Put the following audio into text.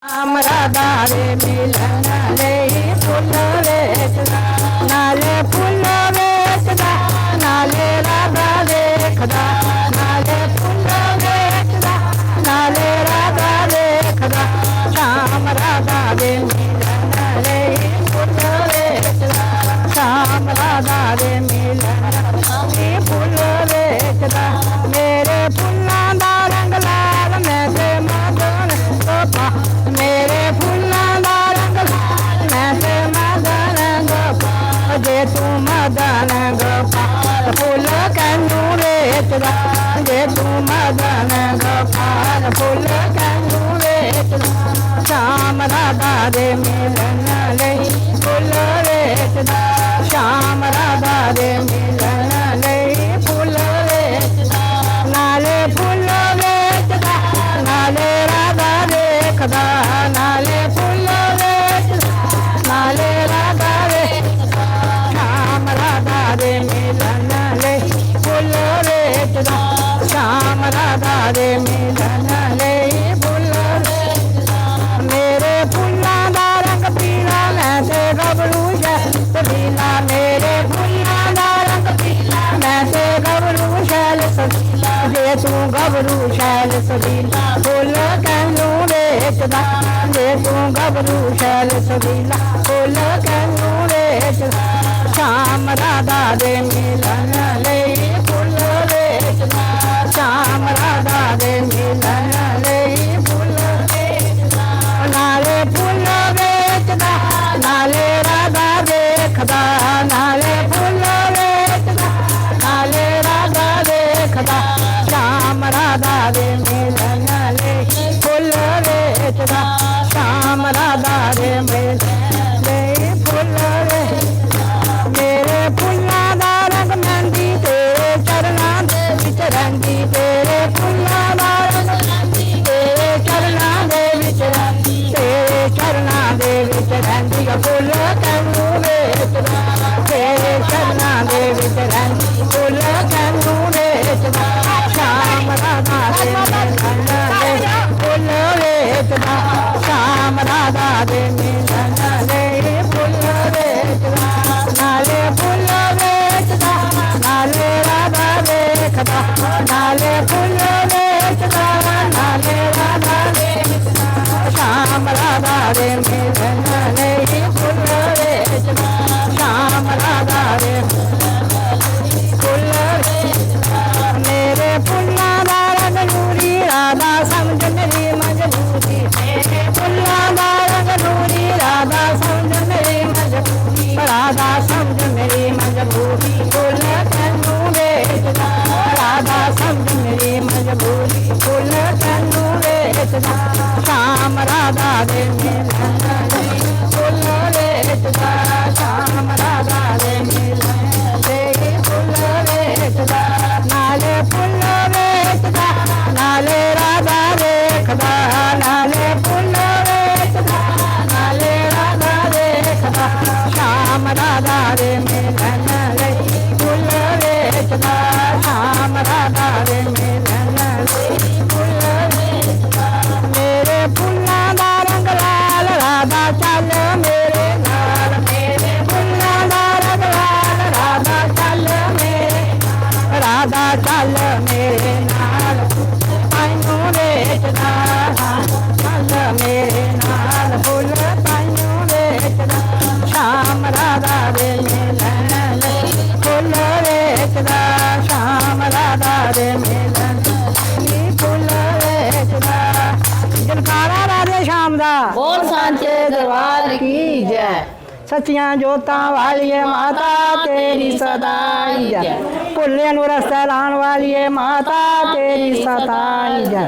श्याम राधा रे मिलन ले फूल वेचदा नाले फूल वेचदा नाले राधा देखदा नाले फूल वेचदा नाले राधा देखदा श्याम राधा रे मिलन ले फूल वेचदा श्याम राधा रे मिलन ले फूल वेचदा मेरे फुल्लां दा रंग लाल मैं ते मदन गोपा मेरे फुल्लां दा रंग लाल मैं ते मदन गोपाल जे तू मदन गोपाल फुल कैनू वेचदा जे तू मदन गोपाल फुल कैनू वेचदा श्याम राधा दे मिलन लई फुल वेचदा श्याम राधा दे मिलन लई फुल वेचदा नाले फुल वेचदा नाले राधा देखदा नाले फुल वेचदा नाले राधा देखदा श्याम राधा दे मिलन लई फुल वेचदा श्याम राधा दे मिलन लई फुल वेचदा मेरे फुल्लां दा रंग पीला मैं ते गबरू शैल सबीला मेरे फुल्लां दा रंग पीला मैं ते गबरू शैल सबीला जे तू गबरू शैल सबीला फुल कैनू वेचदा जे तू गबरू शैल सबीला फुल कैनू वेचदा श्याम राधा दे मिलन लई फुल वेचदा श्याम राधा दे मिलन लई फुल वेचदा नाले फुल वेचदा नाले राधा देखदा नाले फुल वेचदा नाले राधा देखदा श्याम राधा दे मिलन लई फुल वेचदा श्याम राधा दे मिलन लई फुल वेचदा मेरे फुल्लां दा रंग मेहंदी तेरे चरणां दे विच रंगी तेरे फुल्लां दा रंग मेहंदी तेरे चरणां दे विच रंगी तेरे चरणां दे विच रंगी फुल कैनू वेचदा तेरे चरणां दे विच रंगी फुल कैनू वेचदा श्याम राधा दे मिलन लई फुल वेचदा श्याम राधा दे मिलन लई फुल वेचदा नाले फुल वेचदा नाले राधा देखदा नाले फुल वेचदा नाले राधा देखदा श्याम राधा दे मिलन लई फुल वेचदा श्याम राधा दे फुल वेचदा मेरे फुल्लां दा रंग नूरी राधा समझ मेरी मजबूरी मेरे फुल्लां दा रंग नूरी राधा समझ मेरी मजबूरी राधा समझ मेरी मजबूरी फुल कैनू वेचदा राधा समझ मेरी मजबूरी फुल कैनू वेचदा श्याम राधा दे मिलन लई फुल वेचदा श्याम राधा दे मिलन लई फुल वेचदा नाले फुल वेचदा नाले राधा देखदा नाले फुल वेचदा नाले राधा देखदा श्याम राधा दे मिलन लई फुल वेचदा श्याम राधा दे मिलन लई फुल वेचदा मेरे फुल्लां दा रंग लाल राधा चल मेरे नाल मेरे फुल्लां दा रंग लाल राधा चल मेरे राधा चल मेरे नाल ताइनू वेचदा चल मेरे नाल फुल ताइनू वेचदा श्याम राधा दे मिलन लई फुल वेचदा श्याम राधा दे मिलन लई फुल वेचदा जयकारा राधे श्याम दा बोल सांचे दरबार की जय। सच्चियां जोतां वालिए माता तेरी सदाई जय भुल्लियां नूं रस्ता लाण वालिए माता तेरी सताई जय।